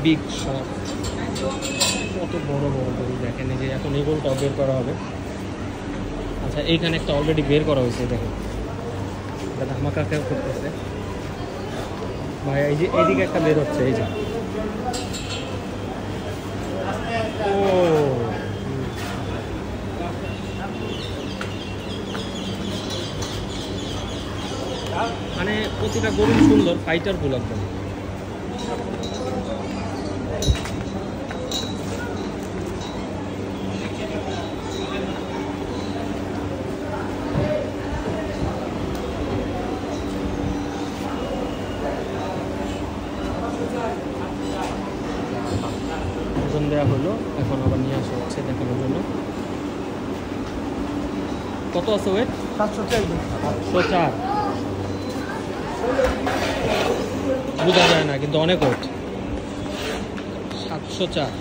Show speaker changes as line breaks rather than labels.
Big shot, কত বড় বড় গরু দেখেন। এই যে এখন এই গরুটাও বের করা হবে। আচ্ছা, এইখানে একটা অলরেডি বের করা হয়েছে, দেখেন ধামাকা কেউ করতেছে ভাই। এই যে এইদিকে একটা বের হচ্ছে, এই যে ও মানে প্রতিটা গরু সুন্দর, ফাইটার গুলো একদম। ওজন দেওয়া হলো, এখন আবার নিয়ে আসা হচ্ছে দেখানোর জন্য। কত আছে ওয়েট? 704। বোঝা যায় না কিন্তু অনেক ওয়েট। 704।